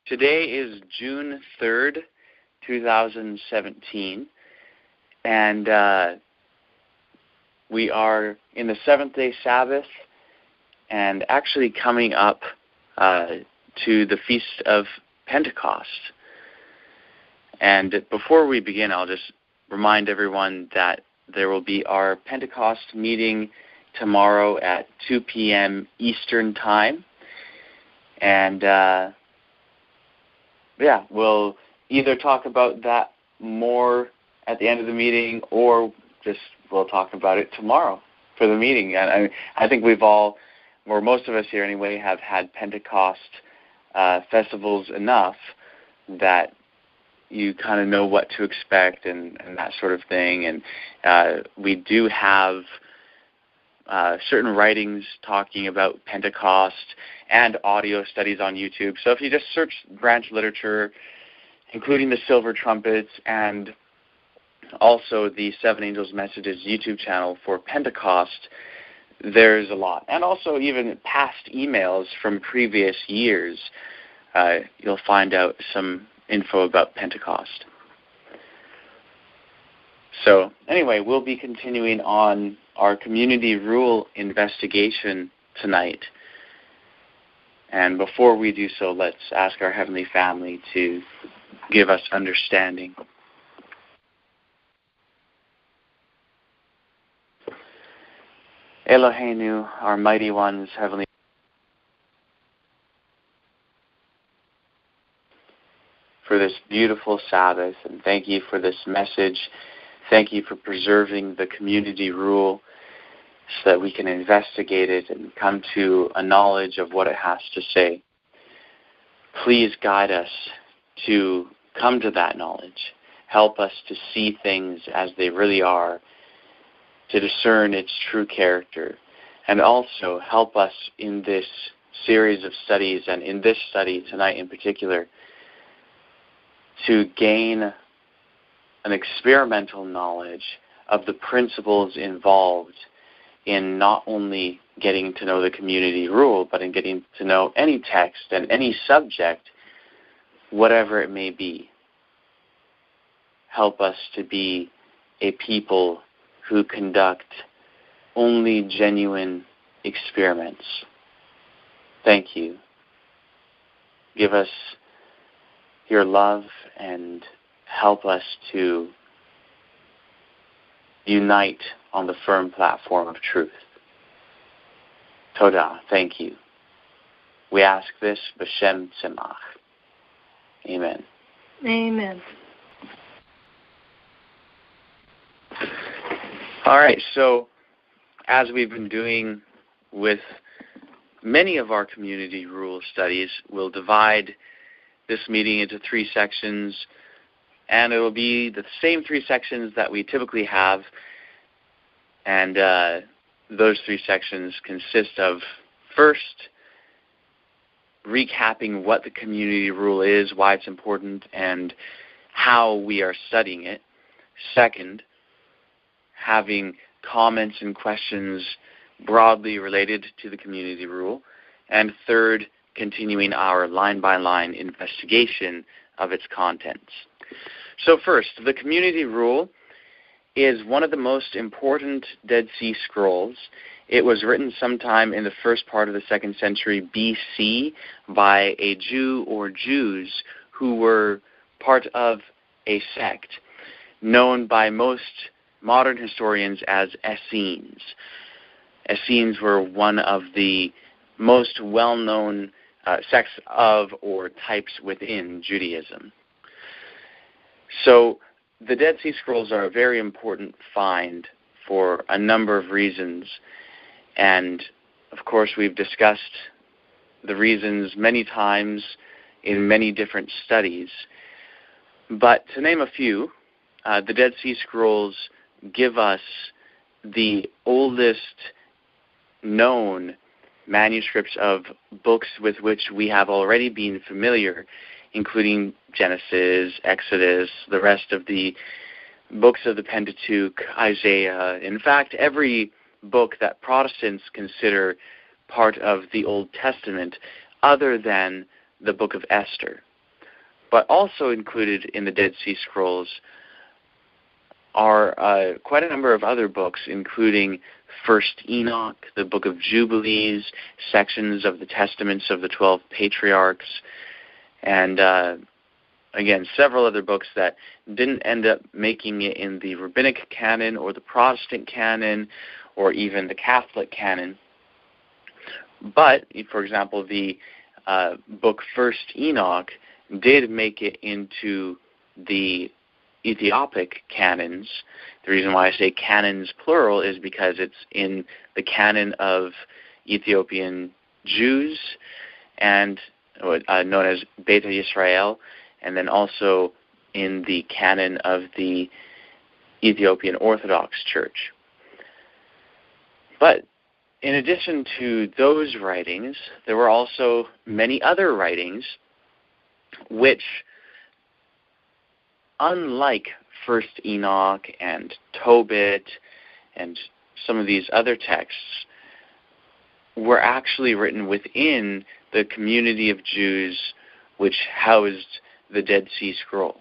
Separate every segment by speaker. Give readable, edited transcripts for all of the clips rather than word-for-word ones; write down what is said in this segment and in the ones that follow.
Speaker 1: Today is June 3rd, 2017, and we are in the seventh-day Sabbath and actually coming up to the Feast of Pentecost. And before we begin, I'll just remind everyone that there will be our Pentecost meeting tomorrow at 2 p.m. Eastern Time. And we'll either talk about that more at the end of the meeting or just we'll talk about it tomorrow for the meeting. And I think we've all, or most of us here anyway, have had Pentecost festivals enough that you kind of know what to expect and that sort of thing. And we do have certain writings talking about Pentecost and audio studies on YouTube. So if you just search branch literature, including the Silver Trumpets and also the Seven Angels Messages YouTube channel for Pentecost, there's a lot. And also even past emails from previous years, you'll find out some info about Pentecost. So anyway, we'll be continuing on our community rule investigation tonight. And before we do so, let's ask our Heavenly Family to give us understanding. Eloheinu, our mighty ones, Heavenly for this beautiful Sabbath, and thank you for this message. Thank you for preserving the community rule so that we can investigate it and come to a knowledge of what it has to say. Please guide us to come to that knowledge. Help us to see things as they really are, to discern its true character, and also help us in this series of studies, and in this study tonight in particular, to gain an experimental knowledge of the principles involved in not only getting to know the community rule, but in getting to know any text and any subject, whatever it may be. Help us to be a people who conduct only genuine experiments. Thank you. Give us your love and help us to unite on the firm platform of truth. Todah, thank you. We ask this b'shem tzemach. Amen.
Speaker 2: Amen.
Speaker 1: All right, so as we've been doing with many of our community rule studies, we'll divide this meeting into 3 sections, and it will be the same 3 sections that we typically have, and those 3 sections consist of, first, recapping what the community rule is, why it's important, and how we are studying it. Second, having comments and questions broadly related to the community rule. And third, continuing our line-by-line investigation of its contents. So first, the community rule is one of the most important Dead Sea Scrolls. It was written sometime in the first part of the 2nd century BC by a Jew or Jews who were part of a sect known by most modern historians as Essenes. Essenes were one of the most well-known sects of or types within Judaism. So the Dead Sea Scrolls are a very important find for a number of reasons. And, of course, we've discussed the reasons many times in many different studies. But to name a few, the Dead Sea Scrolls give us the oldest known manuscripts of books with which we have already been familiar, including Genesis, Exodus, the rest of the books of the Pentateuch, Isaiah. In fact, every book that Protestants consider part of the Old Testament, other than the book of Esther. But also included in the Dead Sea Scrolls are quite a number of other books, including First Enoch, the Book of Jubilees, sections of the Testaments of the 12 Patriarchs, and again, several other books that didn't end up making it in the Rabbinic canon or the Protestant canon or even the Catholic canon. But, for example, the book First Enoch did make it into the Ethiopic canons. The reason why I say canons plural is because it's in the canon of Ethiopian Jews and known as Beta Yisrael, and then also in the canon of the Ethiopian Orthodox Church. But in addition to those writings, there were also many other writings which, unlike First Enoch and Tobit and some of these other texts, were actually written within the community of Jews which housed the Dead Sea Scrolls.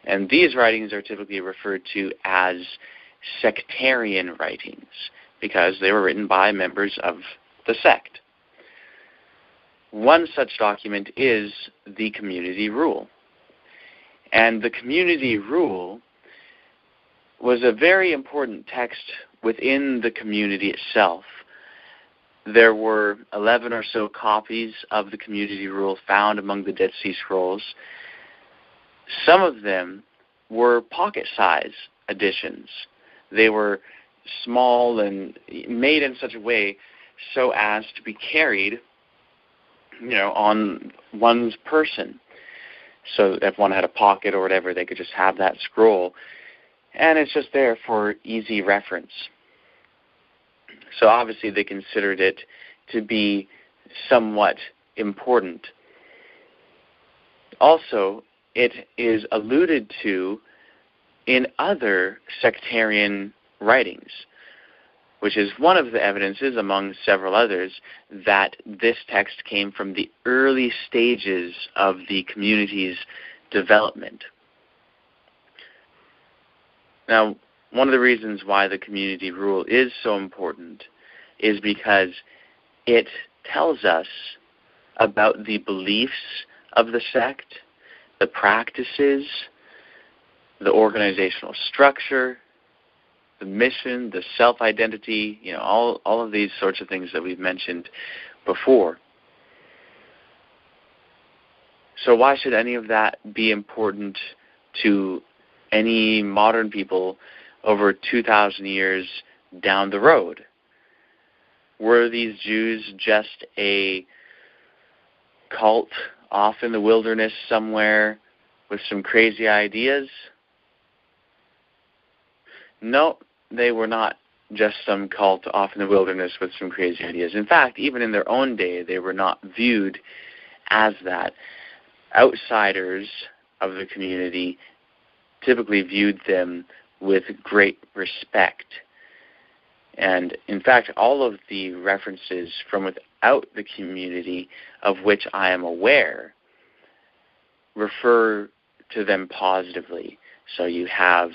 Speaker 1: And these writings are typically referred to as sectarian writings because they were written by members of the sect. One such document is the Community Rule. And the Community Rule was a very important text within the community itself. There were 11 or so copies of the Community Rule found among the Dead Sea Scrolls. Some of them were pocket-size editions. They were small and made in such a way so as to be carried, on one's person. So if one had a pocket or whatever, they could just have that scroll, and it's just there for easy reference. So obviously they considered it to be somewhat important. Also, it is alluded to in other sectarian writings, which is one of the evidences, among several others, that this text came from the early stages of the community's development. Now, one of the reasons why the Community Rule is so important is because it tells us about the beliefs of the sect, the practices, the organizational structure, the mission, the self-identity, all of these sorts of things that we've mentioned before. So why should any of that be important to any modern people over 2,000 years down the road? Were these Jews just a cult off in the wilderness somewhere with some crazy ideas? No, they were not just some cult off in the wilderness with some crazy ideas. In fact, even in their own day, they were not viewed as that. Outsiders of the community typically viewed them with great respect. And in fact, all of the references from without the community of which I am aware refer to them positively. So you have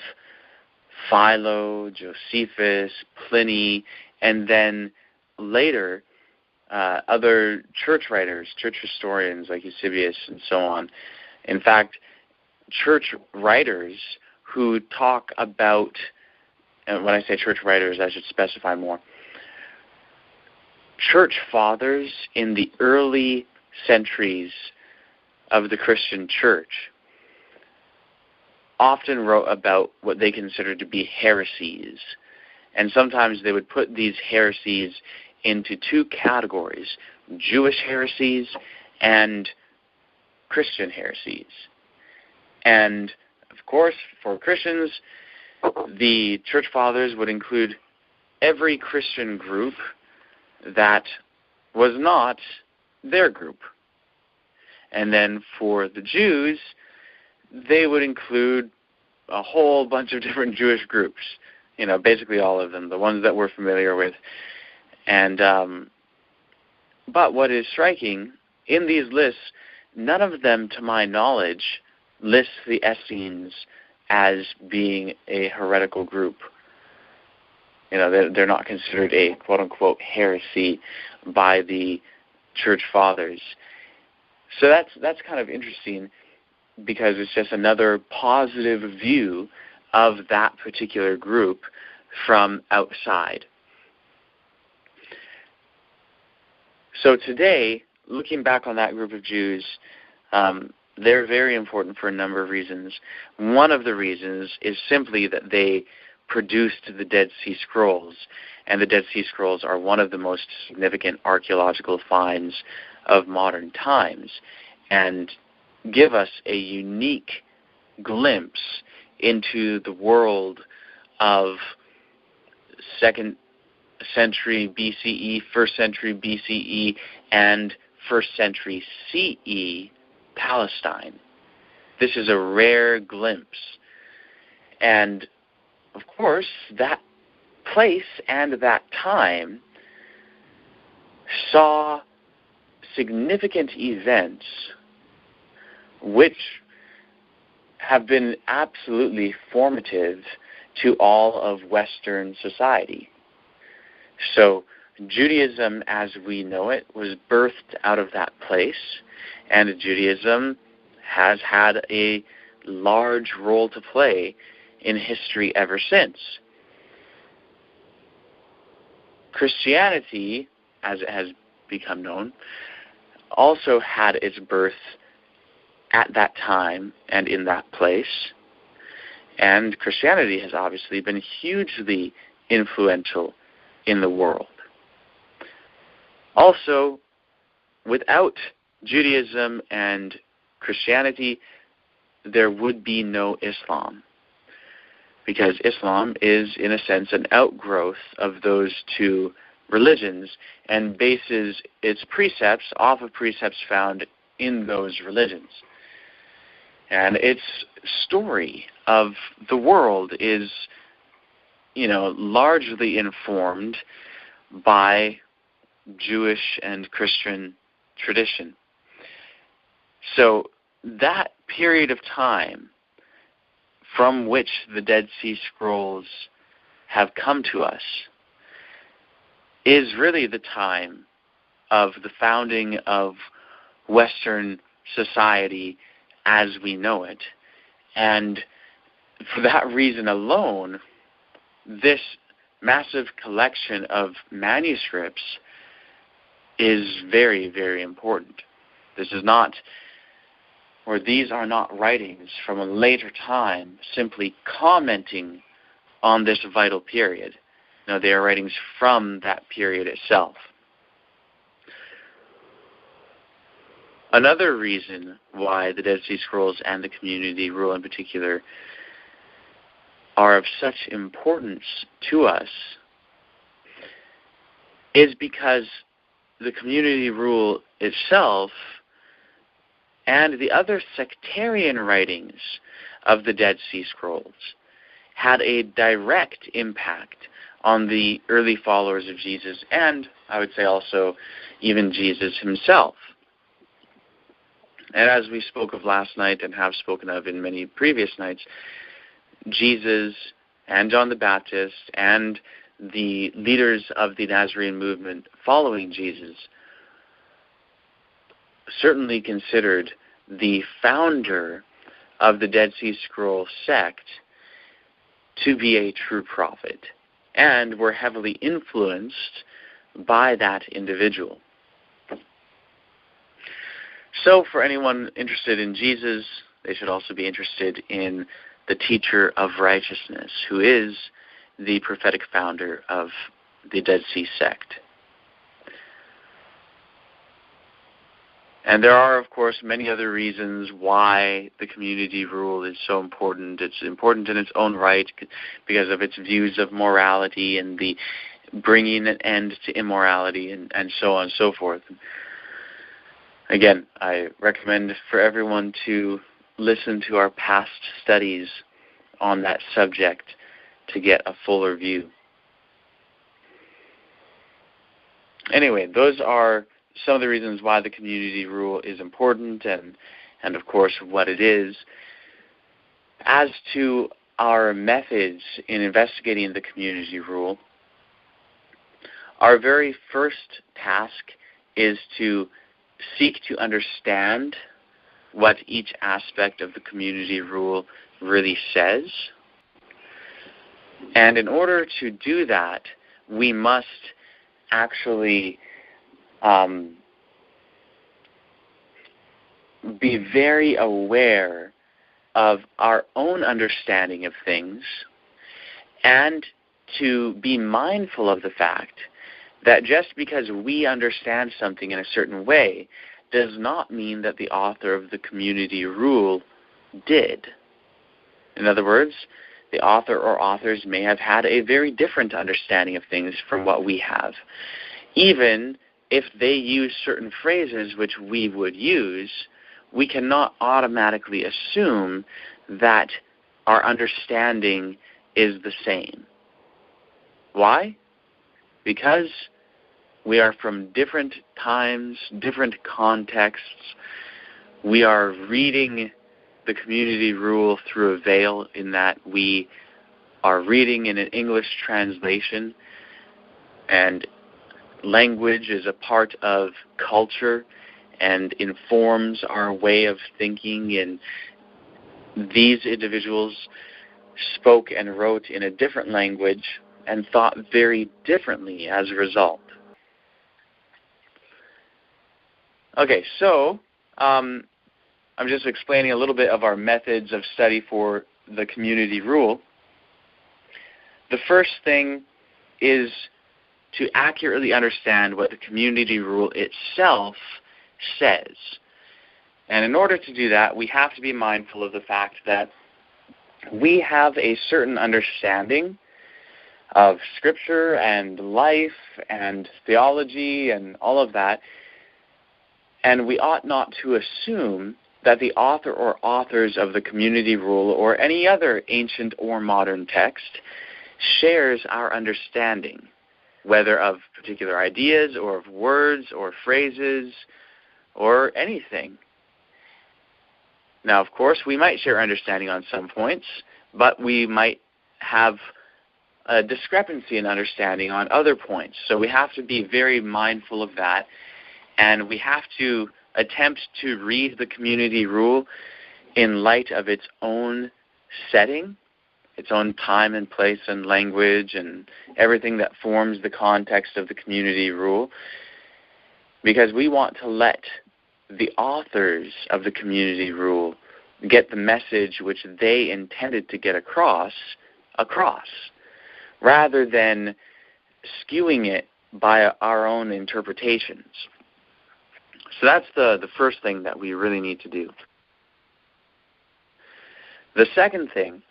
Speaker 1: Philo, Josephus, Pliny, and then later other church writers, church historians like Eusebius and so on. In fact, church writers who talk about, and when I say church writers, I should specify more, church fathers in the early centuries of the Christian church often wrote about what they considered to be heresies. And sometimes they would put these heresies into two categories: Jewish heresies and Christian heresies. And, of course, for Christians, the church fathers would include every Christian group that was not their group. And then for the Jews, they would include a whole bunch of different Jewish groups, basically all of them, the ones that we're familiar with. And but what is striking, in these lists, none of them, to my knowledge, list the Essenes as being a heretical group. They're not considered a quote-unquote heresy by the church fathers. So that's kind of interesting, because it's just another positive view of that particular group from outside. So today, looking back on that group of Jews, they're very important for a number of reasons. One of the reasons is simply that they produced the Dead Sea Scrolls, and the Dead Sea Scrolls are one of the most significant archaeological finds of modern times, and give us a unique glimpse into the world of 2nd century BCE, 1st century BCE, and 1st century CE Palestine. This is a rare glimpse. And, of course, that place and that time saw significant events which have been absolutely formative to all of Western society. So Judaism as we know it was birthed out of that place, and Judaism has had a large role to play in history ever since. Christianity, as it has become known, also had its birth at that time and in that place, and Christianity has obviously been hugely influential in the world. Also, without Judaism and Christianity, there would be no Islam, because Islam is, in a sense, an outgrowth of those two religions and bases its precepts off of precepts found in those religions. And its story of the world is, largely informed by Jewish and Christian tradition. So that period of time from which the Dead Sea Scrolls have come to us is really the time of the founding of Western society as we know it. And for that reason alone, this massive collection of manuscripts is very, very important. These are not writings from a later time simply commenting on this vital period. No, they are writings from that period itself. Another reason why the Dead Sea Scrolls and the community rule in particular are of such importance to us is because the community rule itself and the other sectarian writings of the Dead Sea Scrolls had a direct impact on the early followers of Jesus, and I would say also even Jesus himself. And as we spoke of last night and have spoken of in many previous nights, Jesus and John the Baptist and the leaders of the Nazarene movement following Jesus certainly considered the founder of the Dead Sea Scroll sect to be a true prophet, and were heavily influenced by that individual. So for anyone interested in Jesus, they should also be interested in the teacher of righteousness, who is the prophetic founder of the Dead Sea sect. And there are, of course, many other reasons why the community rule is so important. It's important in its own right because of its views of morality and the bringing an end to immorality and so on and so forth. Again, I recommend for everyone to listen to our past studies on that subject to get a fuller view. Anyway, those are some of the reasons why the community rule is important and of course, what it is. As to our methods in investigating the community rule, our very first task is to seek to understand what each aspect of the community rule really says. And in order to do that, we must actually be very aware of our own understanding of things and to be mindful of the fact that just because we understand something in a certain way does not mean that the author of the community rule did. In other words, the author or authors may have had a very different understanding of things from what we have. Even if they use certain phrases which we would use, we cannot automatically assume that our understanding is the same. Why? Because we are from different times, different contexts. We are reading the community rule through a veil in that we are reading in an English translation, and language is a part of culture and informs our way of thinking, and these individuals spoke and wrote in a different language and thought very differently as a result. Okay, so I'm just explaining a little bit of our methods of study for the community rule. The first thing is to accurately understand what the community rule itself says. And in order to do that, we have to be mindful of the fact that we have a certain understanding of Scripture and life and theology and all of that, and we ought not to assume that the author or authors of the community rule or any other ancient or modern text shares our understanding, whether of particular ideas or of words or phrases or anything. Now, of course, we might share understanding on some points, but we might have a discrepancy in understanding on other points. So we have to be very mindful of that, and we have to attempt to read the community rule in light of its own setting, its own time and place and language and everything that forms the context of the community rule, because we want to let the authors of the community rule get the message which they intended to get across, rather than skewing it by our own interpretations. So that's the first thing that we really need to do. The second thing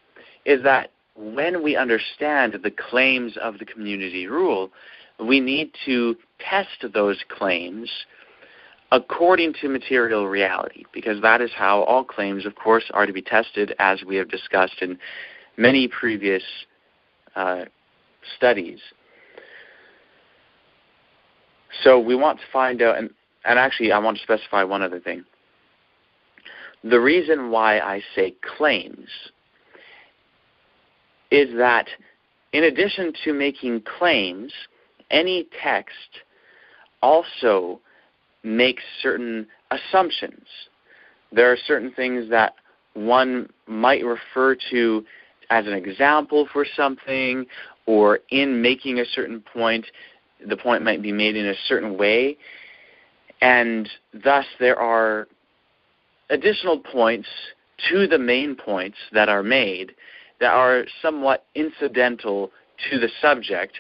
Speaker 1: is that when we understand the claims of the community rule, we need to test those claims according to material reality, because that is how all claims, of course, are to be tested, as we have discussed in many previous studies. So we want to find out, and actually I want to specify one other thing. The reason why I say claims is that in addition to making claims, any text also makes certain assumptions. There are certain things that one might refer to as an example for something, or in making a certain point, the point might be made in a certain way, and thus there are additional points to the main points that are made that are somewhat incidental to the subject,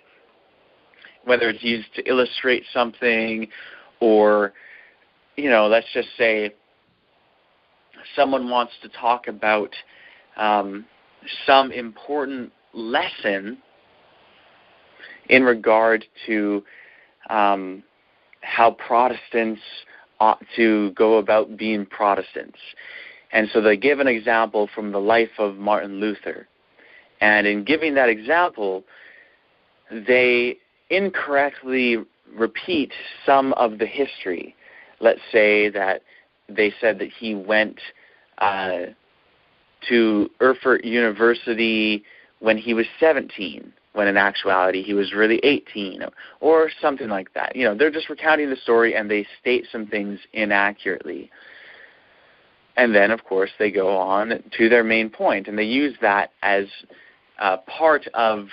Speaker 1: whether it's used to illustrate something, or, let's just say someone wants to talk about some important lesson in regard to how Protestants ought to go about being Protestants. And so they give an example from the life of Martin Luther. And in giving that example, they incorrectly repeat some of the history. Let's say that they said that he went to Erfurt University when he was 17, when in actuality he was really 18, or something like that. They're just recounting the story and they state some things inaccurately. And then, of course, they go on to their main point, and they use that as part of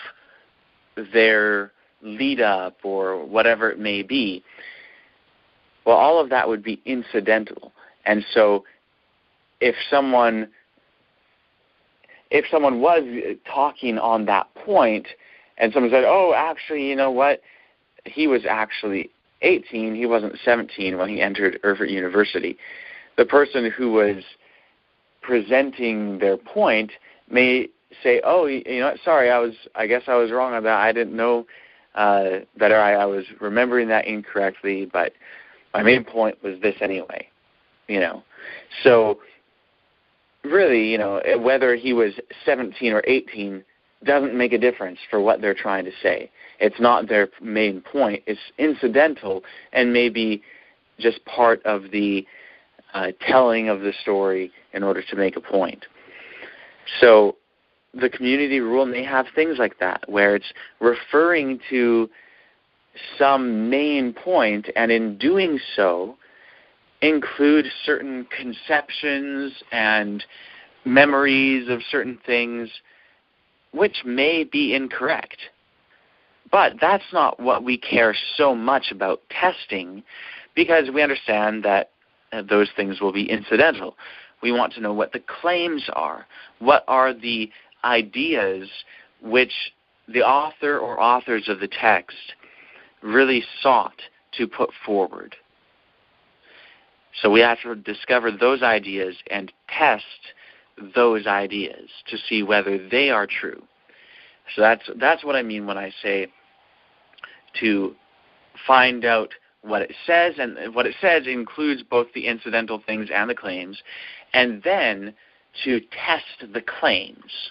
Speaker 1: their lead-up or whatever it may be. Well, all of that would be incidental. And so if someone was talking on that point and someone said, oh, actually, you know what, he was actually 18, he wasn't 17 when he entered Erfurt University, the person who was presenting their point may say, oh, sorry, I guess I was wrong on that. I didn't know better. I was remembering that incorrectly, but my main point was this anyway. So really, whether he was 17 or 18 doesn't make a difference for what they're trying to say. It's not their main point. It's incidental and maybe just part of the telling of the story in order to make a point. So the community rule may have things like that, where it's referring to some main point, and in doing so, include certain conceptions and memories of certain things which may be incorrect. But that's not what we care so much about testing, because we understand that those things will be incidental. We want to know what the claims are. What are the ideas which the author or authors of the text really sought to put forward? So we have to discover those ideas and test those ideas to see whether they are true. So that's what I mean when I say to find out what it says, and what it says includes both the incidental things and the claims, and then to test the claims.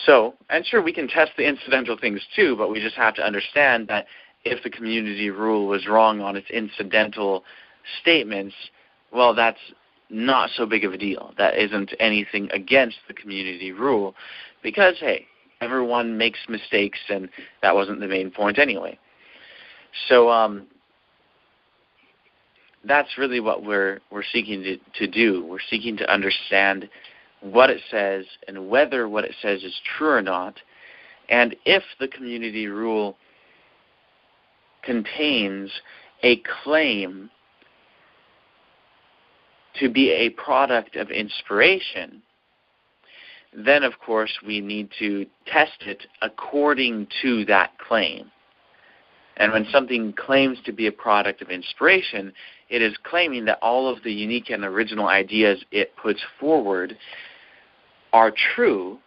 Speaker 1: So, and sure, we can test the incidental things too, but we just have to understand that if the community rule was wrong on its incidental statements, well, that's not so big of a deal. That isn't anything against the community rule, because, hey, everyone makes mistakes, and that wasn't the main point anyway. So that's really what we're seeking to do. We're seeking to understand what it says and whether what it says is true or not, and if the community rule contains a claim to be a product of inspiration, then of course we need to test it according to that claim. And when something claims to be a product of inspiration, it is claiming that all of the unique and original ideas it puts forward are true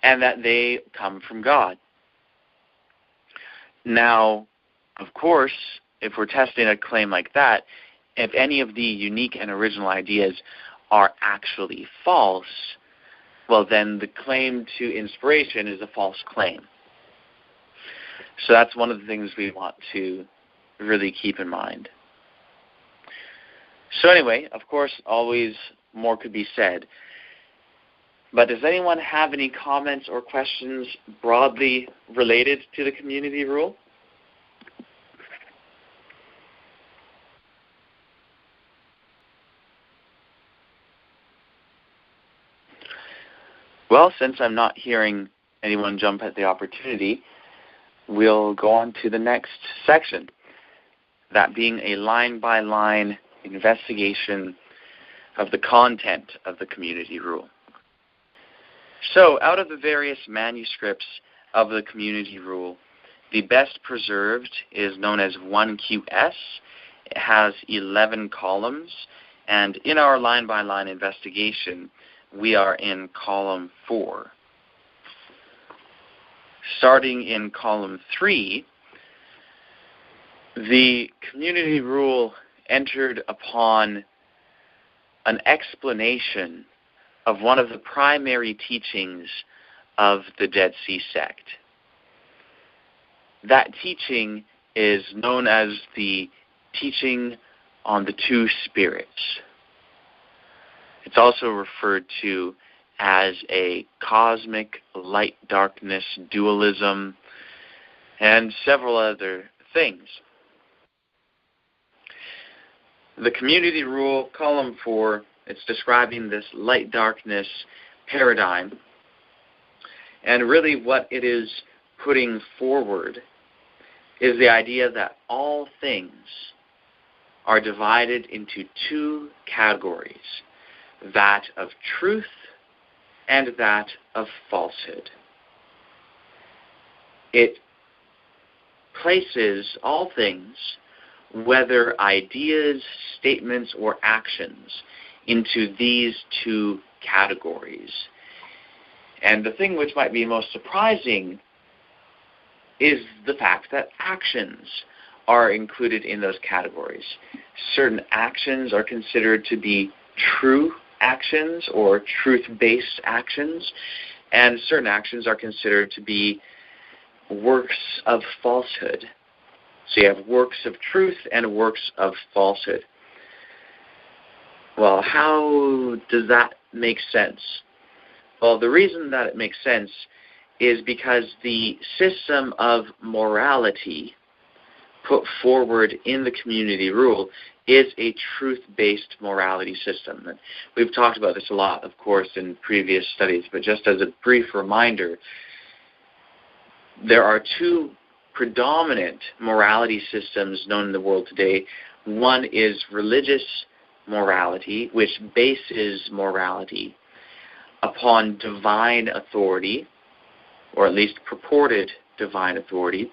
Speaker 1: and that they come from God. Now, of course, if we're testing a claim like that, if any of the unique and original ideas are actually false, well, then the claim to inspiration is a false claim. So that's one of the things we want to really keep in mind. So anyway, of course, always more could be said. But does anyone have any comments or questions broadly related to the community rule? Well, since I'm not hearing anyone jump at the opportunity, we'll go on to the next section, that being a line-by-line investigation of the content of the community rule. So, out of the various manuscripts of the community rule, the best preserved is known as 1QS. It has 11 columns, and in our line-by-line investigation, we are in column 4. Starting in column 3, the community rule entered upon an explanation of one of the primary teachings of the Dead Sea sect. that teaching is known as the teaching on the two spirits. It's also referred to as a cosmic light-darkness dualism and several other things. The community rule, column 4, it's describing this light-darkness paradigm. And really what it is putting forward is the idea that all things are divided into two categories, that of truth and that of falsehood. It places all things, whether ideas, statements, or actions, into these two categories. And the thing which might be most surprising is the fact that actions are included in those categories. Certain actions are considered to be true actions or truth-based actions, and certain actions are considered to be works of falsehood. So you have works of truth and works of falsehood. Well, how does that make sense? Well, the reason that it makes sense is because the system of morality put forward in the community rule is a truth-based morality system. And we've talked about this a lot, of course, in previous studies, but just as a brief reminder, there are two predominant morality systems known in the world today. One is religious morality, which bases morality upon divine authority, or at least purported divine authority.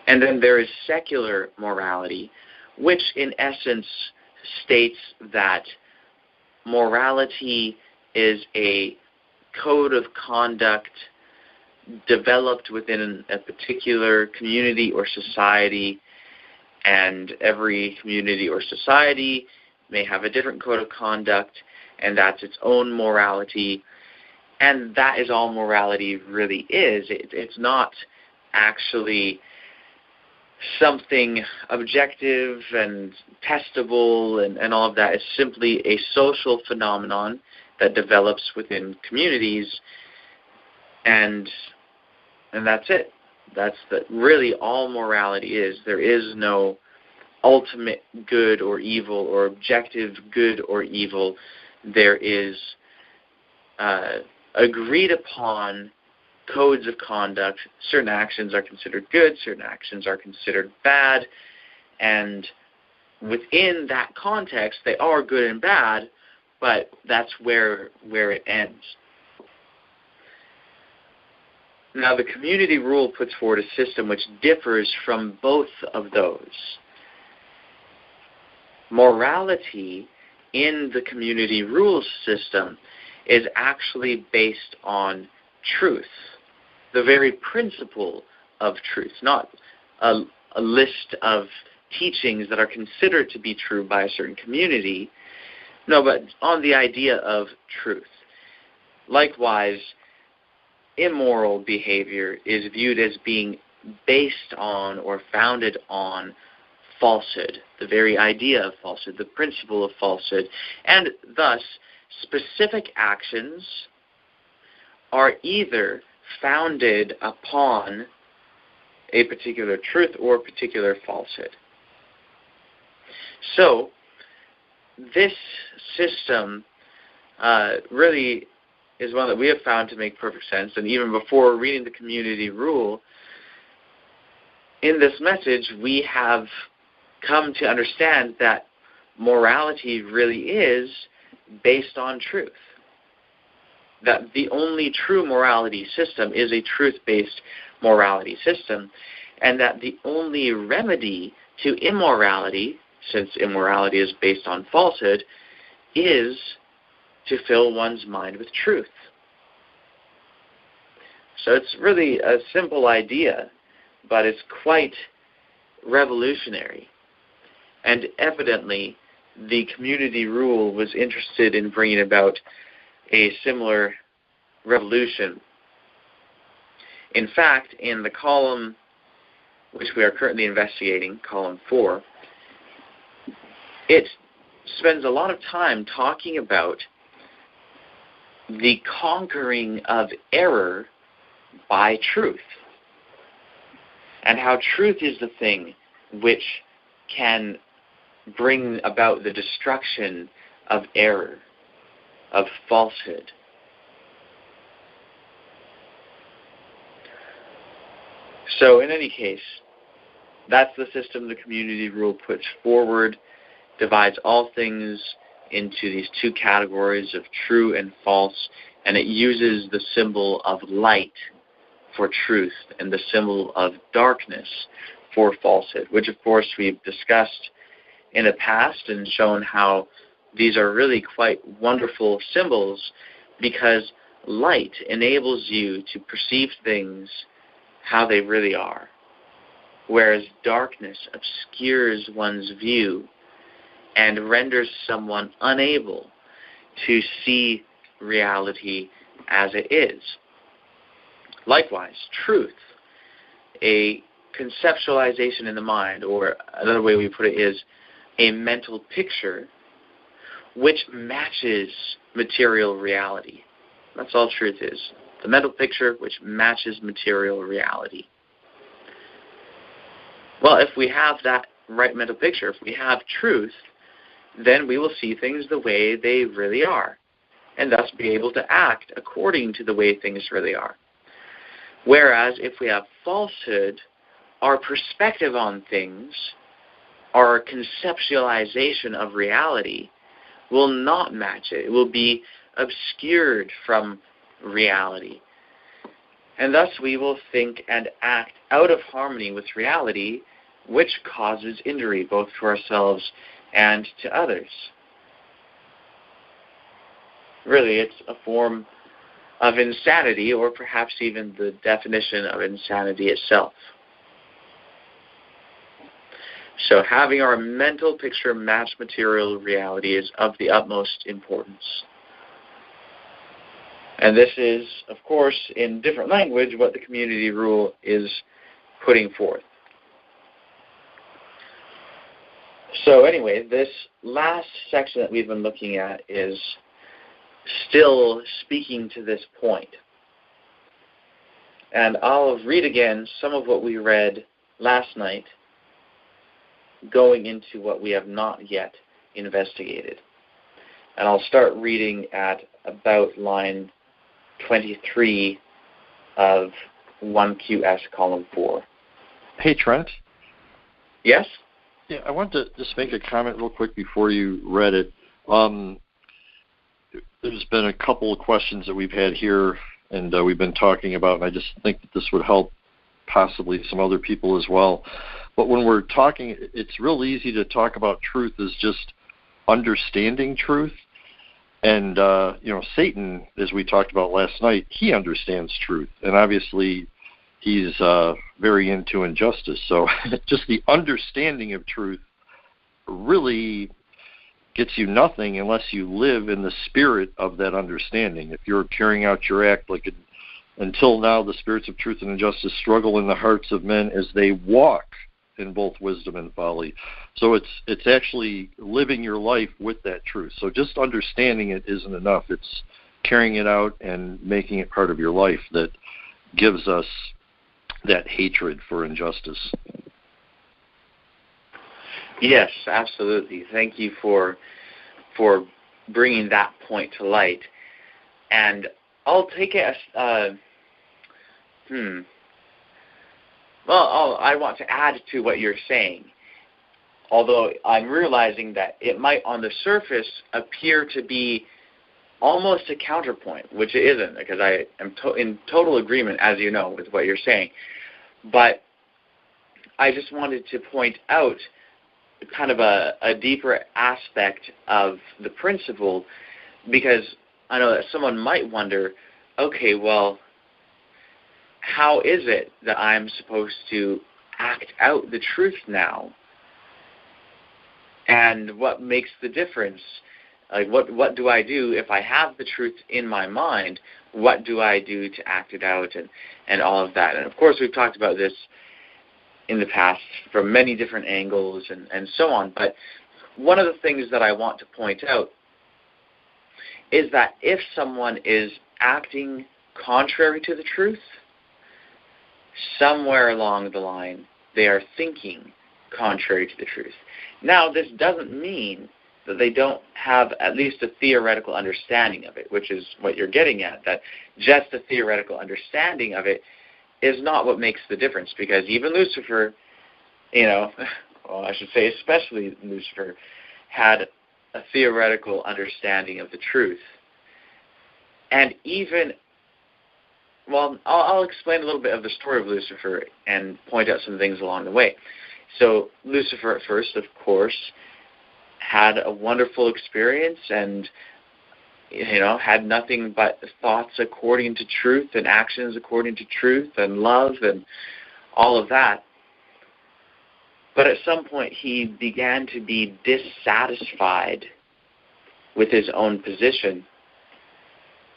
Speaker 1: And then there is secular morality, which in essence states that morality is a code of conduct developed within a particular community or society, and every community or society may have a different code of conduct, and that's its own morality. And that is all morality really is. It's not actually something objective and testable and all of that. It's simply a social phenomenon that develops within communities, and that's it. That's really all morality is. There is no ultimate good or evil or objective good or evil. There is agreed upon codes of conduct. Certain actions are considered good, certain actions are considered bad, and within that context, they are good and bad, but that's where it ends. Now, the community rule puts forward a system which differs from both of those. Morality in the community rules system is actually based on truth, the very principle of truth, not a list of teachings that are considered to be true by a certain community, no, but on the idea of truth. Likewise, immoral behavior is viewed as being based on or founded on falsehood, the very idea of falsehood, the principle of falsehood, and thus specific actions are either founded upon a particular truth or a particular falsehood. So this system really is one that we have found to make perfect sense, and even before reading the community rule, in this message we have come to understand that morality really is based on truth. That the only true morality system is a truth-based morality system, and that the only remedy to immorality, since immorality is based on falsehood, is to fill one's mind with truth. So it's really a simple idea, but it's quite revolutionary. And evidently, the community rule was interested in bringing about a similar revolution. In fact, in the column which we are currently investigating, column 4, it spends a lot of time talking about the conquering of error by truth, and how truth is the thing which can bring about the destruction of error, of falsehood. So in any case, that's the system the community rule puts forward, divides all things into these two categories of true and false, and it uses the symbol of light for truth and the symbol of darkness for falsehood, which of course we've discussed in the past and shown how these are really quite wonderful symbols, because light enables you to perceive things how they really are, whereas darkness obscures one's view and renders someone unable to see reality as it is. Likewise, truth, a conceptualization in the mind, or another way we put it is a mental picture which matches material reality. That's all truth is. The mental picture which matches material reality. Well, if we have that right mental picture, if we have truth, then we will see things the way they really are, and thus be able to act according to the way things really are. Whereas if we have falsehood, our perspective on things, our conceptualization of reality, will not match it. It will be obscured from reality. And thus we will think and act out of harmony with reality, which causes injury both to ourselves and to others. Really, it's a form of insanity, or perhaps even the definition of insanity itself. So having our mental picture match material reality is of the utmost importance. And this is, of course, in different language, what the community rule is putting forth. So anyway, this last section that we've been looking at is still speaking to this point. And I'll read again some of what we read last night, going into what we have not yet investigated. And I'll start reading at about line 23 of 1QS column 4.
Speaker 2: Hey, Trent?
Speaker 1: Yes?
Speaker 2: Yeah, I want to just make a comment real quick before you read it. There's been a couple of questions that we've had here, and we've been talking about, and I just think that this would help possibly some other people as well. But when we're talking, it's real easy to talk about truth as just understanding truth. And, Satan, as we talked about last night, he understands truth. And obviously, he's very into injustice. So just the understanding of truth really gets you nothing unless you live in the spirit of that understanding. If you're carrying out your act until now, the spirits of truth and injustice struggle in the hearts of men as they walk in both wisdom and folly. So it's actually living your life with that truth. So just understanding it isn't enough. It's carrying it out and making it part of your life that gives us that hatred for injustice.
Speaker 1: Yes, absolutely. Thank you for bringing that point to light. And I'll take it as I want to add to what you're saying, although I'm realizing that it might on the surface appear to be almost a counterpoint, which it isn't, because I am in total agreement, as you know, with what you're saying. But I just wanted to point out kind of a deeper aspect of the principle, because I know that someone might wonder, okay, well, how is it that I'm supposed to act out the truth now? And what makes the difference? Like, what do I do if I have the truth in my mind? What do I do to act it out and all of that? And, of course, we've talked about this in the past from many different angles and so on. But one of the things that I want to point out is that if someone is acting contrary to the truth, somewhere along the line they are thinking contrary to the truth. Now, this doesn't mean that they don't have at least a theoretical understanding of it, which is what you're getting at, that just a theoretical understanding of it is not what makes the difference, because even Lucifer, well, I should say especially Lucifer, had a theoretical understanding of the truth. And even, well, I'll explain a little bit of the story of Lucifer and point out some things along the way. So Lucifer at first, of course, had a wonderful experience and, had nothing but thoughts according to truth and actions according to truth and love and all of that. But at some point he began to be dissatisfied with his own position,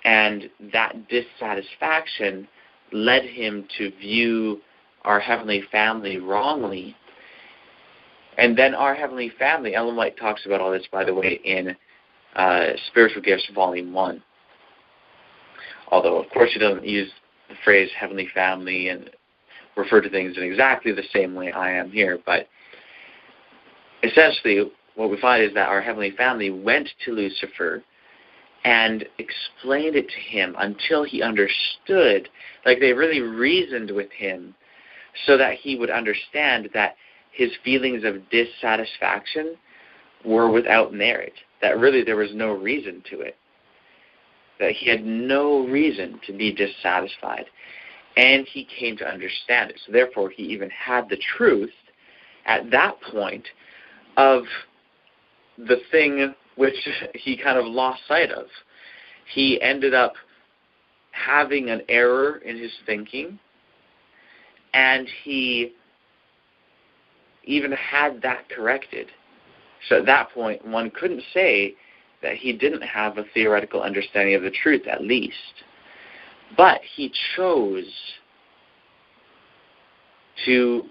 Speaker 1: and that dissatisfaction led him to view our Heavenly Family wrongly. And then our Heavenly Family, Ellen White talks about all this, by the way, in Spiritual Gifts, Volume 1. Although, of course, she doesn't use the phrase Heavenly Family and refer to things in exactly the same way I am here. But essentially, what we find is that our Heavenly Family went to Lucifer and explained it to him until he understood, like they really reasoned with him so that he would understand that his feelings of dissatisfaction were without merit, that really there was no reason to it, that he had no reason to be dissatisfied. And he came to understand it. So therefore, he even had the truth at that point of the thing which he kind of lost sight of. He ended up having an error in his thinking, and he even had that corrected. So at that point, one couldn't say that he didn't have a theoretical understanding of the truth, at least. But he chose to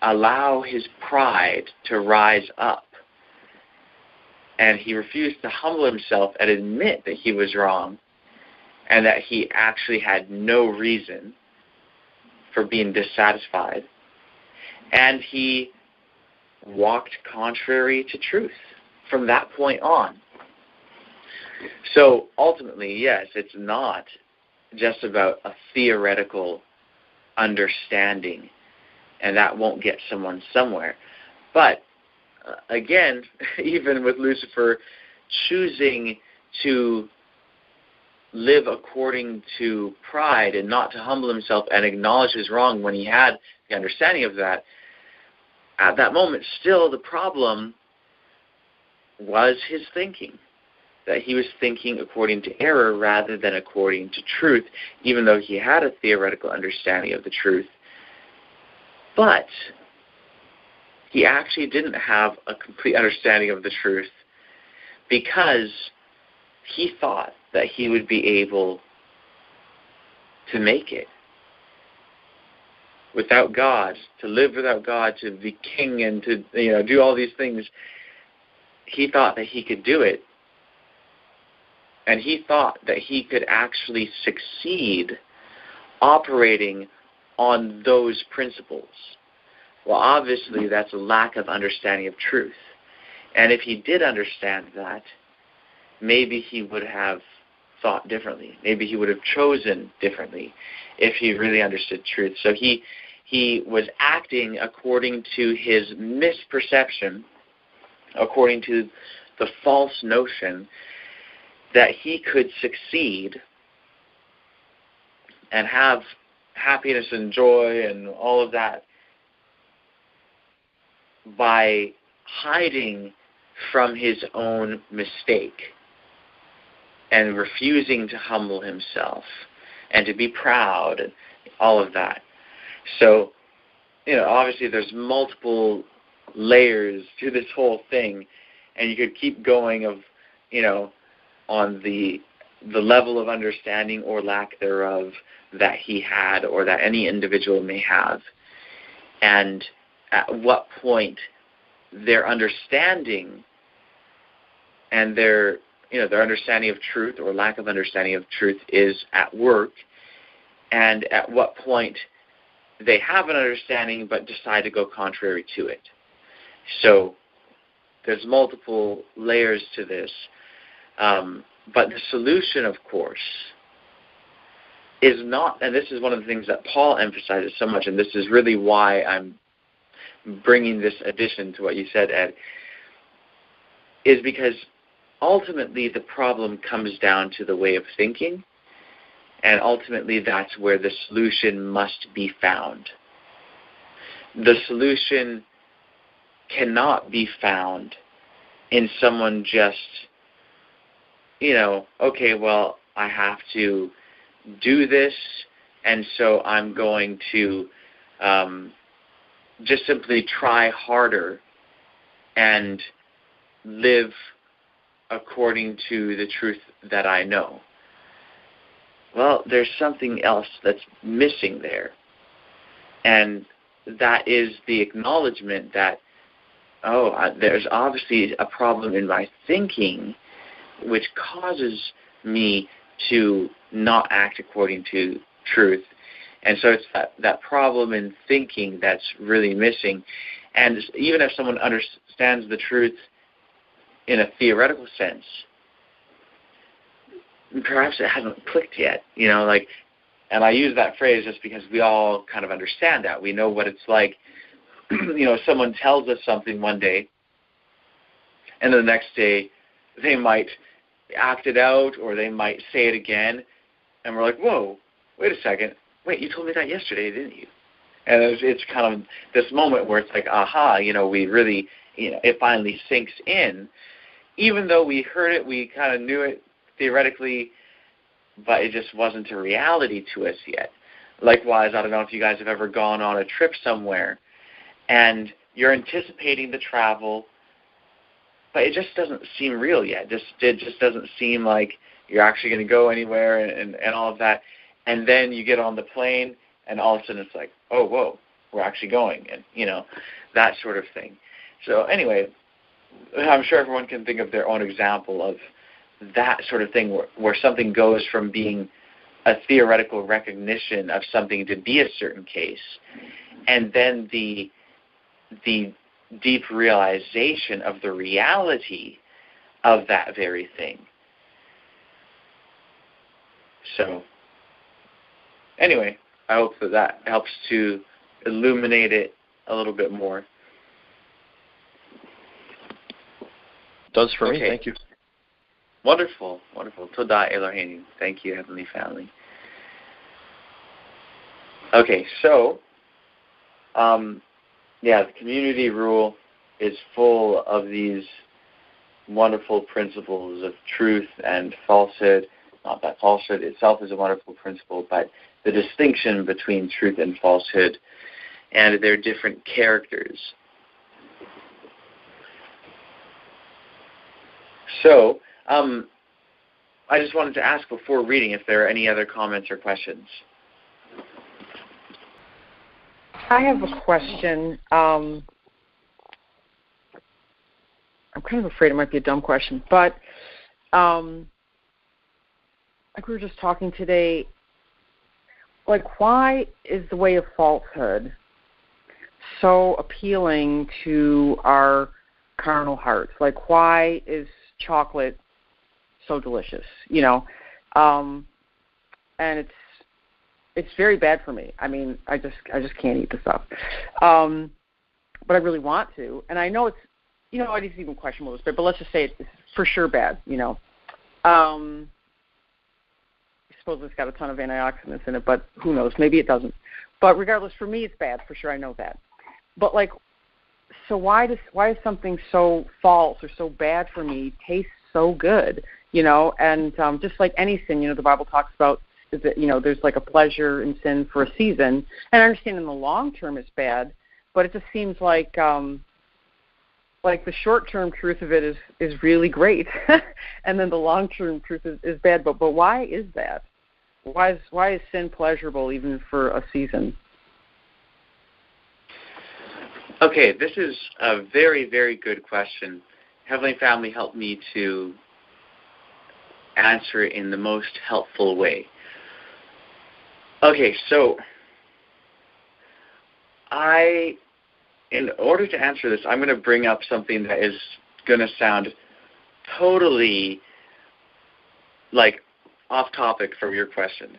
Speaker 1: allow his pride to rise up. And he refused to humble himself and admit that he was wrong and that he actually had no reason for being dissatisfied. And he walked contrary to truth from that point on. So ultimately, yes, it's not just about a theoretical understanding, and that won't get someone somewhere. But again, even with Lucifer choosing to live according to pride and not to humble himself and acknowledge his wrong when he had the understanding of that, at that moment, still the problem was his thinking, that he was thinking according to error rather than according to truth, even though he had a theoretical understanding of the truth. But he actually didn't have a complete understanding of the truth because he thought that he would be able to make it without God, to live without God, to be king and to do all these things. He thought that he could do it. And he thought that he could actually succeed operating on those principles. Well, obviously, that's a lack of understanding of truth. And if he did understand that, maybe he would have thought differently. Maybe he would have chosen differently if he really understood truth. So he was acting according to his misperception, according to the false notion that he could succeed and have happiness and joy and all of that by hiding from his own mistake and refusing to humble himself and to be proud and all of that. So, obviously there's multiple layers to this whole thing, and you could keep going of, on the level of understanding or lack thereof that he had or that any individual may have, and at what point their understanding and their understanding of truth or lack of understanding of truth is at work, and at what point they have an understanding but decide to go contrary to it. So there's multiple layers to this. But the solution, of course, is not, and this is one of the things that Paul emphasizes so much, and this is really why I'm bringing this addition to what you said, Ed, is because ultimately the problem comes down to the way of thinking, and ultimately that's where the solution must be found. The solution cannot be found in someone just, okay, well, I have to do this, and so I'm going to just simply try harder and live according to the truth that I know. Well, there's something else that's missing there, and that is the acknowledgement that, there's obviously a problem in my thinking which causes me to not act according to truth. And so it's that problem in thinking that's really missing. And even if someone understands the truth in a theoretical sense, perhaps it hasn't clicked yet, and I use that phrase just because we all kind of understand that. We know what it's like. Someone tells us something one day, and then the next day they might act it out or they might say it again, and we're like, whoa, wait a second. Wait, you told me that yesterday, didn't you? And it's kind of this moment where it's like, aha, we really, it finally sinks in. Even though we heard it, we kind of knew it theoretically, but it just wasn't a reality to us yet. Likewise, I don't know if you guys have ever gone on a trip somewhere, and you're anticipating the travel, but it just doesn't seem real yet. It just doesn't seem like you're actually going to go anywhere and all of that. And then you get on the plane, and all of a sudden it's like, oh, whoa, we're actually going, and, that sort of thing. So anyway, I'm sure everyone can think of their own example of that sort of thing where something goes from being a theoretical recognition of something to be a certain case, and then the deep realization of the reality of that very thing. So anyway, I hope that helps to illuminate it a little bit more.
Speaker 2: It does for me. Thank you.
Speaker 1: Wonderful, wonderful. Toda Eloheinu. Thank you, Heavenly Family. Okay, so, the community rule is full of these wonderful principles of truth and falsehood. Not that falsehood itself is a wonderful principle, but the distinction between truth and falsehood and their different characters. So, I just wanted to ask before reading if there are any other comments or questions.
Speaker 3: I have a question. I'm kind of afraid it might be a dumb question, but like we were just talking today, like why is the way of falsehood so appealing to our carnal hearts? Like why is chocolate so delicious, and it's very bad for me. I mean, I just can't eat the stuff, but I really want to, and I know it's, I didn't even questionable this, but let's just say it's for sure bad. I suppose it's got a ton of antioxidants in it, but who knows? Maybe it doesn't. But regardless, for me, it's bad for sure. I know that. But so why is something so false or so bad for me taste so good? And just like any sin, the Bible talks about is that, there's like a pleasure in sin for a season. And I understand in the long term it's bad, but it just seems like like the short-term truth of it is really great, and then the long-term truth is bad. But why is that? Why is sin pleasurable even for a season?
Speaker 1: Okay, this is a very, very good question. Heavenly Family helped me to answer it in the most helpful way. Okay, so in order to answer this, I'm going to bring up something that is going to sound totally like off topic from your question.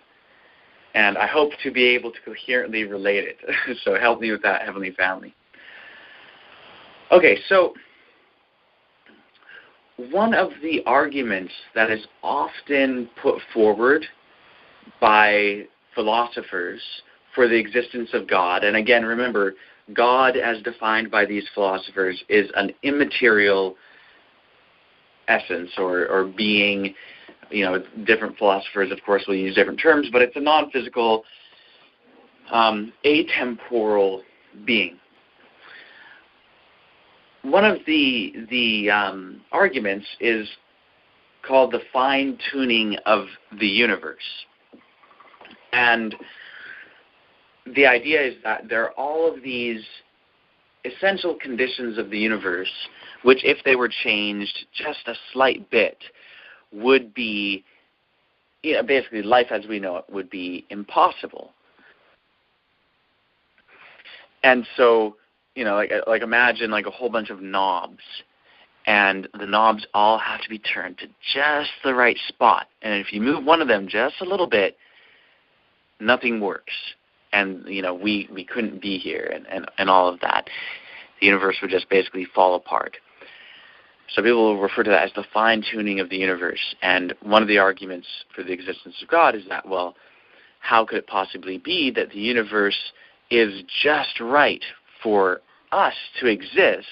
Speaker 1: And I hope to be able to coherently relate it. So help me with that, Heavenly Family. Okay, so one of the arguments that is often put forward by philosophers for the existence of God, and again, remember, God as defined by these philosophers is an immaterial essence or being. You know, different philosophers, of course, will use different terms, but it's a non-physical, atemporal being. One of the arguments is called the fine-tuning of the universe. And the idea is that there are all of these essential conditions of the universe, which if they were changed just a slight bit, would be, basically life as we know it would be impossible. And so, like imagine like a whole bunch of knobs, and the knobs all have to be turned to just the right spot. And if you move one of them just a little bit, nothing works. And, we couldn't be here and all of that. The universe would just basically fall apart. So people will refer to that as the fine-tuning of the universe. And one of the arguments for the existence of God is that, well, how could it possibly be that the universe is just right for us to exist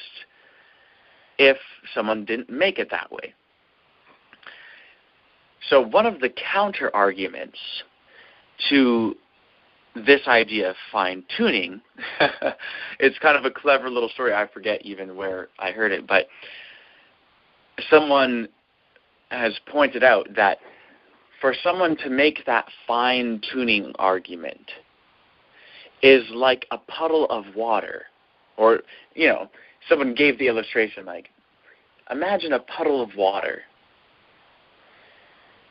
Speaker 1: if someone didn't make it that way? So one of the counter-arguments to this idea of fine-tuning, it's kind of a clever little story. I forget even where I heard it, but someone has pointed out that for someone to make that fine-tuning argument is like a puddle of water. Or, someone gave the illustration like, imagine a puddle of water.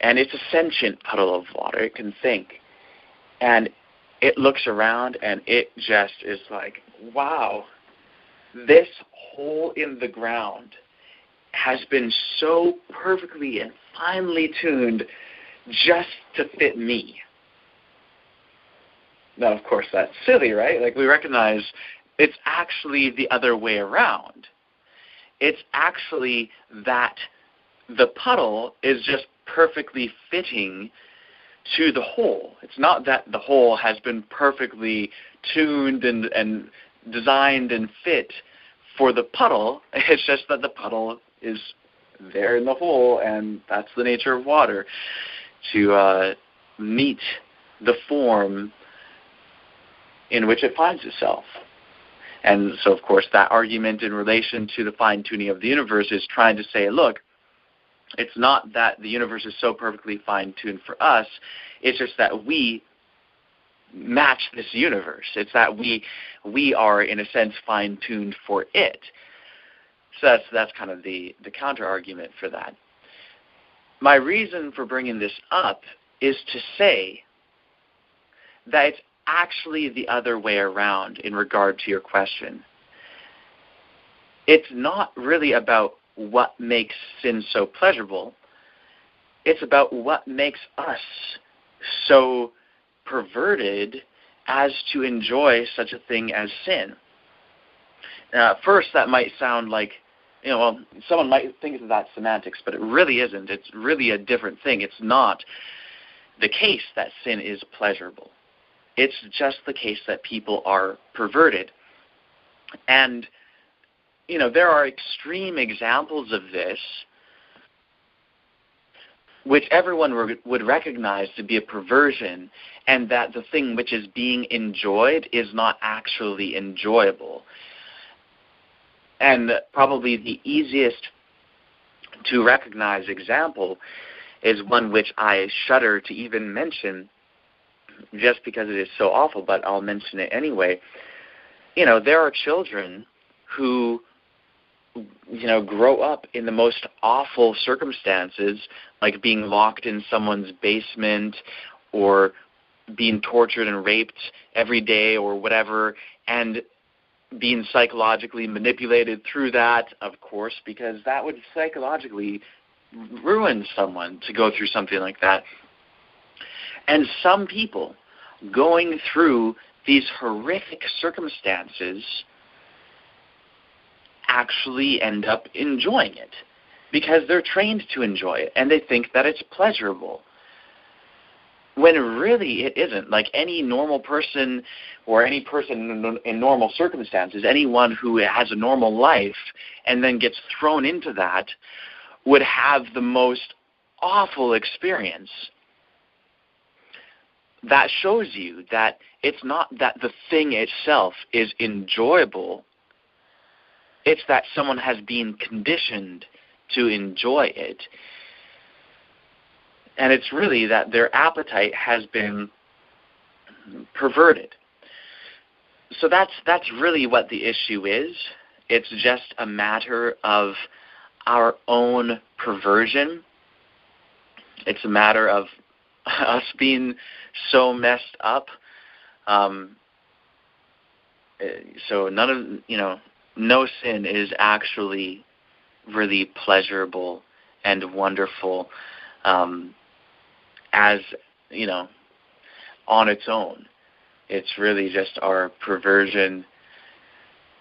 Speaker 1: And it's a sentient puddle of water. It can think. And it looks around and it just is like, wow, this hole in the ground has been so perfectly and finely tuned just to fit me. Now, of course, that's silly, right? Like, we recognize it's actually the other way around. It's actually that the puddle is just perfectly fitting to the hole. It's not that the hole has been perfectly tuned and designed and fit for the puddle. It's just that the puddle is there in the hole, and that's the nature of water, to meet the form in which it finds itself. And so, of course, that argument in relation to the fine-tuning of the universe is trying to say, look, it's not that the universe is so perfectly fine-tuned for us, it's just that we match this universe. It's that we are, in a sense, fine-tuned for it. So that's kind of the counter-argument for that. My reason for bringing this up is to say that it's actually the other way around in regard to your question. It's not really about what makes sin so pleasurable. It's about what makes us so perverted as to enjoy such a thing as sin. Now, at first, that might sound like, someone might think that's semantics, but it really isn't. It's really a different thing. It's not the case that sin is pleasurable. It's just the case that people are perverted. And, there are extreme examples of this which everyone would recognize to be a perversion, and that the thing which is being enjoyed is not actually enjoyable. And probably the easiest to recognize example is one which I shudder to even mention just because it is so awful, but I'll mention it anyway. There are children who, grow up in the most awful circumstances, like being locked in someone's basement or being tortured and raped every day or whatever, and being psychologically manipulated through that, of course, because that would psychologically ruin someone to go through something like that. And some people going through these horrific circumstances actually end up enjoying it because they're trained to enjoy it and they think that it's pleasurable, when really it isn't. Like any normal person or any person in normal circumstances, anyone who has a normal life and then gets thrown into that would have the most awful experience. That shows you that it's not that the thing itself is enjoyable, it's that someone has been conditioned to enjoy it. And it's really that their appetite has been perverted. So that's really what the issue is. It's just a matter of our own perversion. It's a matter of us being so messed up. So no sin is actually really pleasurable and wonderful, as on its own. It's really just our perversion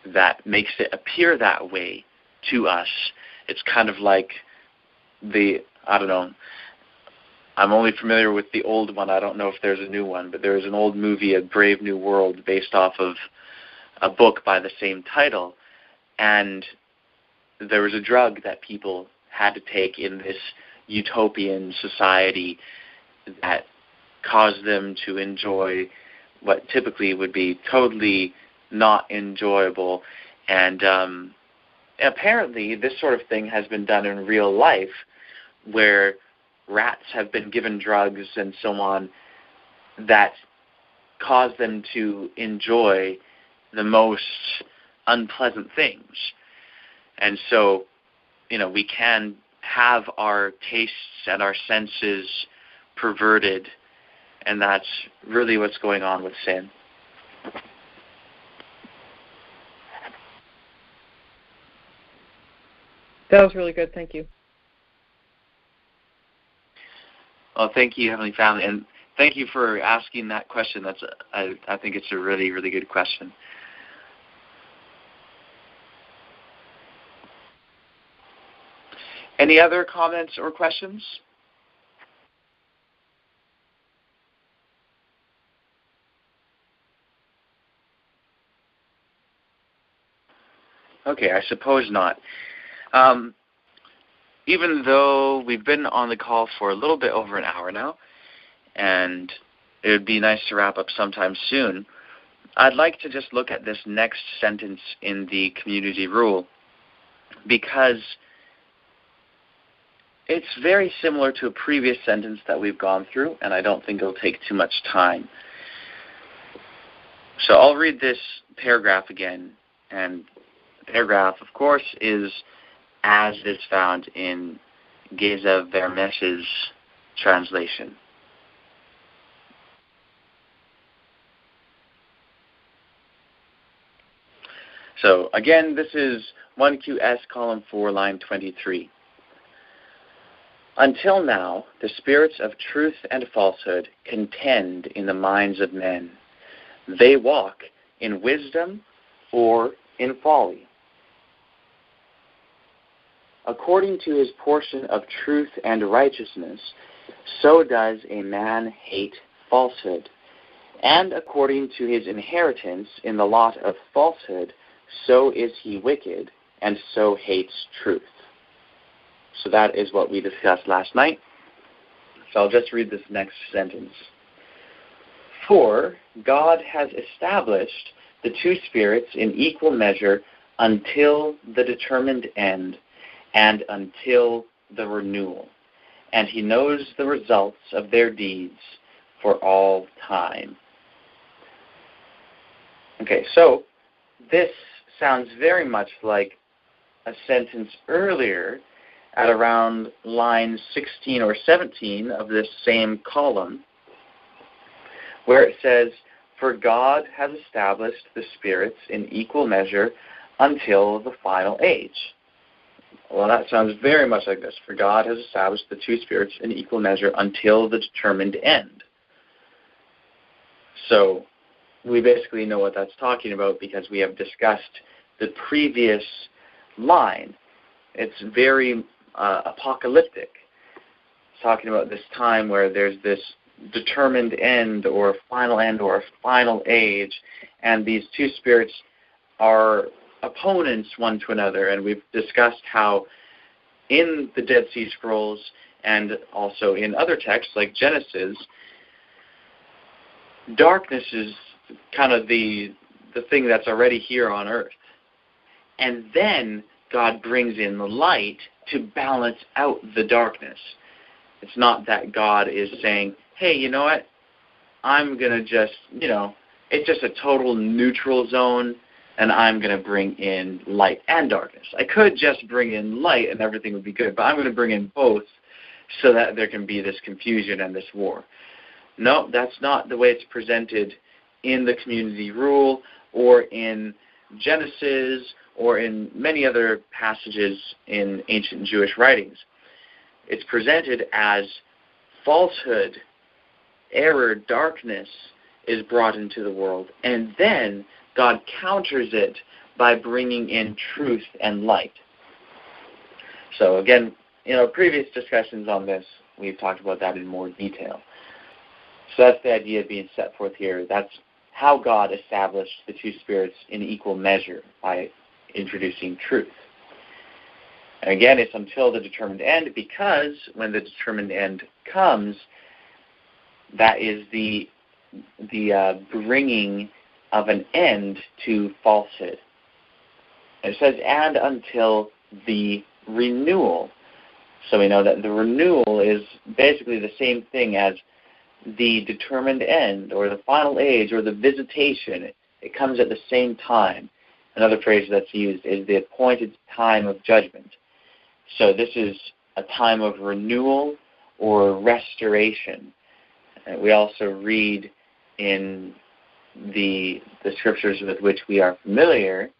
Speaker 1: that makes it appear that way to us. It's kind of like I'm only familiar with the old one. I don't know if there's a new one, but there's an old movie, A Brave New World, based off of a book by the same title. And there was a drug that people had to take in this utopian society that caused them to enjoy what typically would be totally not enjoyable. And apparently this sort of thing has been done in real life, where rats have been given drugs and so on that cause them to enjoy the most unpleasant things. And so, we can have our tastes and our senses perverted, and that's really what's going on with sin.
Speaker 3: That was really good. Thank you.
Speaker 1: Well, thank you, Heavenly Family, and thank you for asking that question. I think it's a really, really good question. Any other comments or questions? Okay, I suppose not. Even though we've been on the call for a little bit over an hour now, and it would be nice to wrap up sometime soon, I'd like to just look at this next sentence in the community rule, because it's very similar to a previous sentence that we've gone through, and I don't think it'll take too much time. So I'll read this paragraph again, and the paragraph, of course, is as is found in Geza Vermesh's translation. So again, this is 1QS column 4, line 23. Until now, the spirits of truth and falsehood contend in the minds of men. They walk in wisdom or in folly. According to his portion of truth and righteousness, so does a man hate falsehood. And according to his inheritance in the lot of falsehood, so is he wicked, and so hates truth. So that is what we discussed last night. So I'll just read this next sentence. For God has established the two spirits in equal measure until the determined end and until the renewal. And he knows the results of their deeds for all time. Okay, so this sounds very much like a sentence earlier at around line 16 or 17 of this same column, where it says, "For God has established the spirits in equal measure until the final age." Well, that sounds very much like this. "For God has established the two spirits in equal measure until the determined end." So we basically know what that's talking about because we have discussed the previous line. It's very apocalyptic. It's talking about this time where there's this determined end or final age, and these two spirits are opponents one to another. And we've discussed how in the Dead Sea Scrolls and also in other texts like Genesis, darkness is kind of the thing that's already here on earth. And then God brings in the light to balance out the darkness. It's not that God is saying, hey, you know what, I'm going to just, it's just a total neutral zone, and I'm going to bring in light and darkness. I could just bring in light and everything would be good, but I'm going to bring in both so that there can be this confusion and this war. No, that's not the way it's presented in the community rule or in Genesis or in many other passages in ancient Jewish writings. It's presented as falsehood, error, darkness is brought into the world, and then God counters it by bringing in truth and light. So again, previous discussions on this, we've talked about that in more detail. So that's the idea being set forth here. That's how God established the two spirits in equal measure by introducing truth. And again, it's until the determined end, because when the determined end comes, that is the bringing of an end to falsehood. And it says, and until the renewal. So we know that the renewal is basically the same thing as the determined end or the final age or the visitation. It comes at the same time. Another phrase that's used is the appointed time of judgment. So this is a time of renewal or restoration. And we also read in the scriptures with which we are familiar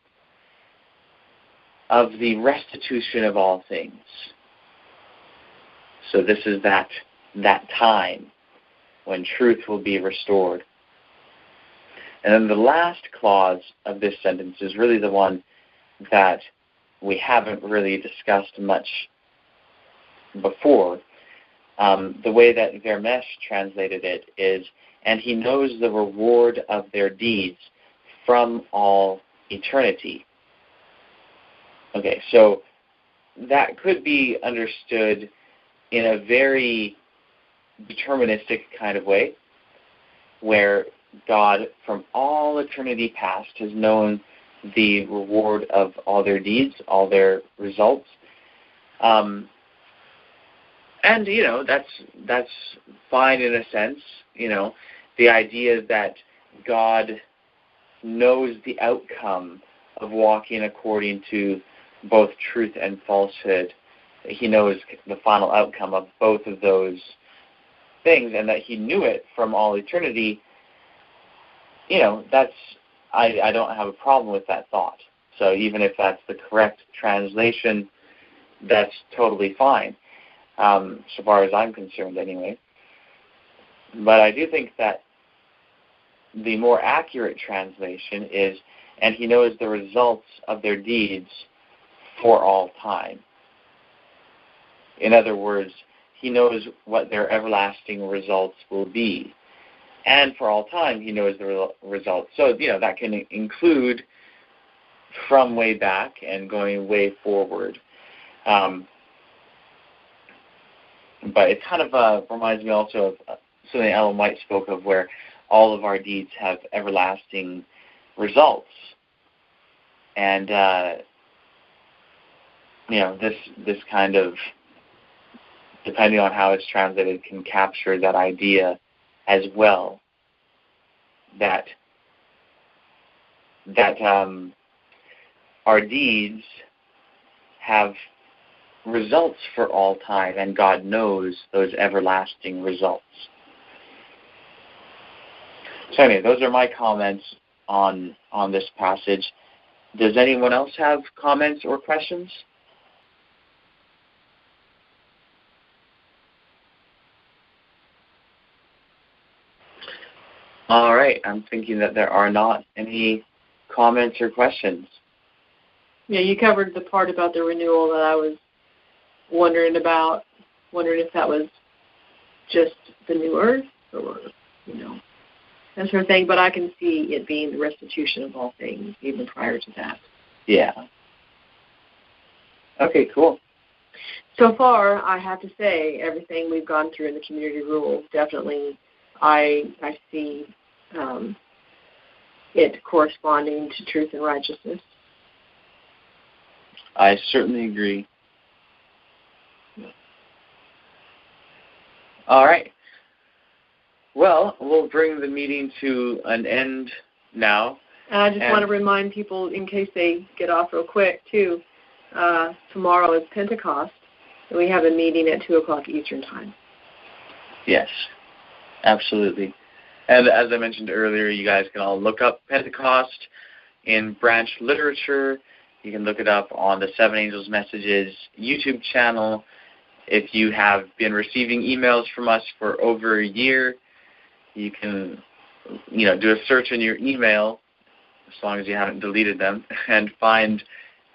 Speaker 1: of the restitution of all things. So this is that time when truth will be restored. And then the last clause of this sentence is really the one that we haven't really discussed much before. The way that Vermesh translated it is, and he knows the reward of their deeds from all eternity. Okay, so that could be understood in a very deterministic kind of way, where God from all eternity past has known the reward of all their deeds, all their results. And, that's fine in a sense. The idea that God knows the outcome of walking according to both truth and falsehood. He knows the final outcome of both of those things, and that he knew it from all eternity. That's, I don't have a problem with that thought. So even if that's the correct translation, that's totally fine, so far as I'm concerned anyway. But I do think that the more accurate translation is, and he knows the results of their deeds for all time. In other words, he knows what their everlasting results will be. And for all time, he knows the results. So, that can include from way back and going way forward. But it kind of reminds me also of something Ellen White spoke of, where all of our deeds have everlasting results. And, this kind of, depending on how it's translated, can capture that idea as well, that our deeds have results for all time, and God knows those everlasting results. So anyway, those are my comments on this passage. Does anyone else have comments or questions? All right, I'm thinking that there are not any comments or questions.
Speaker 4: Yeah, you covered the part about the renewal that I was wondering if that was just the new earth or, that sort of thing. But I can see it being the restitution of all things, even prior to that.
Speaker 1: Yeah. Okay, cool.
Speaker 4: So far, I have to say, everything we've gone through in the community rule, definitely I see it corresponding to truth and righteousness.
Speaker 1: I certainly agree. All right. Well, we'll bring the meeting to an end now.
Speaker 4: And I just want to remind people, in case they get off real quick, too, tomorrow is Pentecost, and we have a meeting at 2 o'clock Eastern Time.
Speaker 1: Yes, absolutely. And as I mentioned earlier, you guys can all look up Pentecost in branch literature. You can look it up on the Seven Angels Messages YouTube channel. If you have been receiving emails from us for over a year, you can, do a search in your email, as long as you haven't deleted them, and find,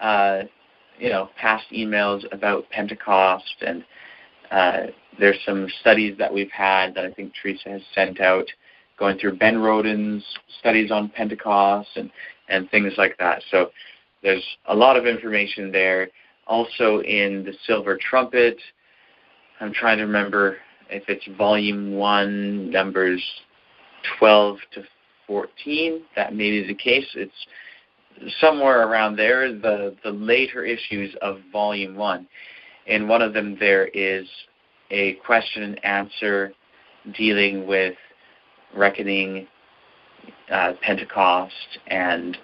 Speaker 1: past emails about Pentecost. And there's some studies that we've had that I think Teresa has sent out, going through Ben Roden's studies on Pentecost and things like that. So there's a lot of information there. Also in the Silver Trumpet, I'm trying to remember if it's Volume 1, numbers 12 to 14. That may be the case. It's somewhere around there, the later issues of Volume 1. In one of them, there is a question and answer dealing with reckoning Pentecost and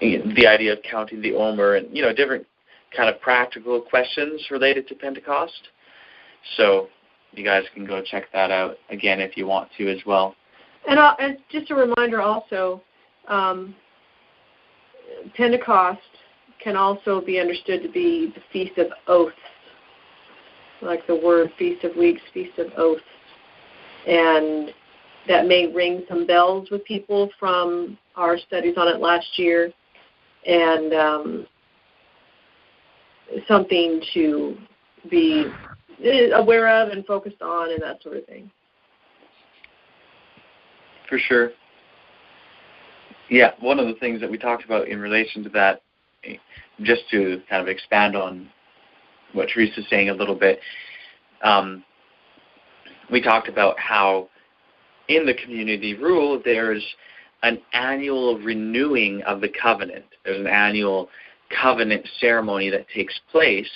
Speaker 1: the idea of counting the Omer and, different kind of practical questions related to Pentecost. So you guys can go check that out again if you want to as well.
Speaker 4: And just a reminder also, Pentecost can also be understood to be the Feast of Oaths, like the word Feast of Weeks, Feast of Oaths. And that may ring some bells with people from our studies on it last year, and something to be aware of and focused on and that sort of thing.
Speaker 1: For sure. Yeah, one of the things that we talked about in relation to that, just to kind of expand on what Teresa's saying a little bit, we talked about how in the community rule there's an annual renewing of the covenant. There's an annual covenant ceremony that takes place,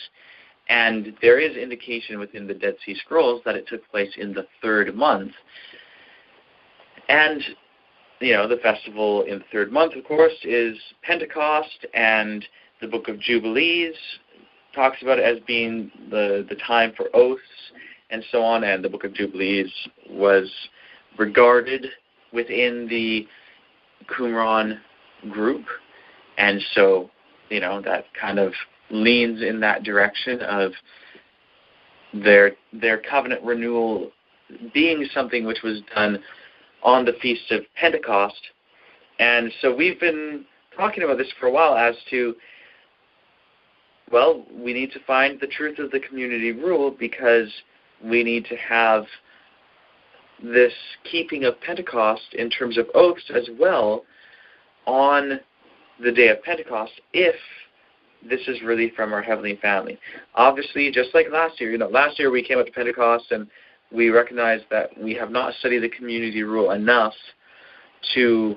Speaker 1: and there is indication within the Dead Sea Scrolls that it took place in the third month. And, the festival in the third month, of course, is Pentecost, and the Book of Jubilees talks about it as being the time for oaths and so on, and the Book of Jubilees was regarded within the Qumran group, and so, that kind of leans in that direction of their covenant renewal being something which was done on the Feast of Pentecost. And so we've been talking about this for a while as to, well, we need to find the truth of the community rule because we need to have this keeping of Pentecost in terms of oaths as well on the day of Pentecost if this is really from our Heavenly Family. Obviously, just like last year, last year we came up to Pentecost and we recognized that we have not studied the community rule enough to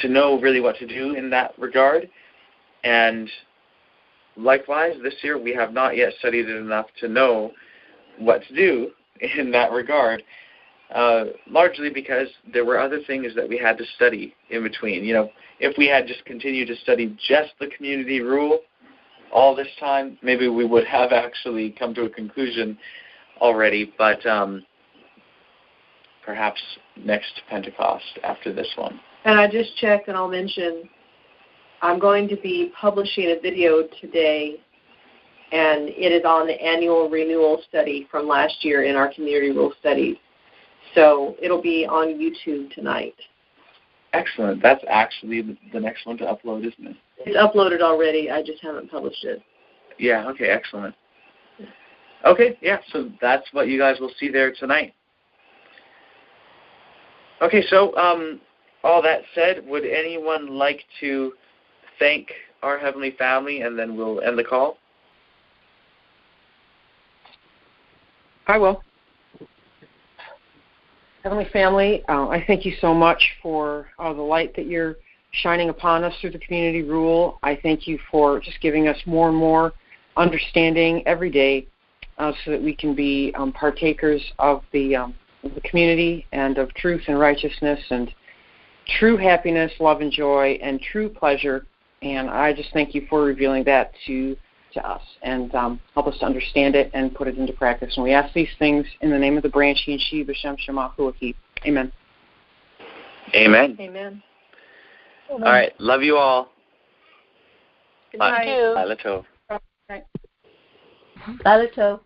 Speaker 1: to know really what to do in that regard. And likewise, this year we have not yet studied it enough to know what to do in that regard, largely because there were other things that we had to study in between. If we had just continued to study just the community rule all this time, maybe we would have actually come to a conclusion already, but perhaps next Pentecost after this one.
Speaker 4: And I just checked, and I'll mention, I'm going to be publishing a video today, and it is on the annual renewal study from last year in our community rule studies. So it'll be on YouTube tonight.
Speaker 1: Excellent. That's actually the next one to upload, isn't it?
Speaker 4: It's uploaded already. I just haven't published it.
Speaker 1: Yeah, okay, excellent. Okay, yeah, so that's what you guys will see there tonight. Okay, so all that said, would anyone like to thank our Heavenly Family, and then we'll end the call?
Speaker 3: I will. Heavenly Family, I thank you so much for the light that you're shining upon us through the community rule. I thank you for just giving us more and more understanding every day so that we can be partakers of the community and of truth and righteousness and true happiness, love and joy, and true pleasure. And I just thank you for revealing that to us and help us to understand it and put it into practice. And we ask these things in the name of the branch, Yinshi, B'Shem Shema Huaki. Amen.
Speaker 1: Amen.
Speaker 4: Amen.
Speaker 1: All right. Love you all.
Speaker 4: Good night.
Speaker 1: Bye. Bye.
Speaker 5: Bye.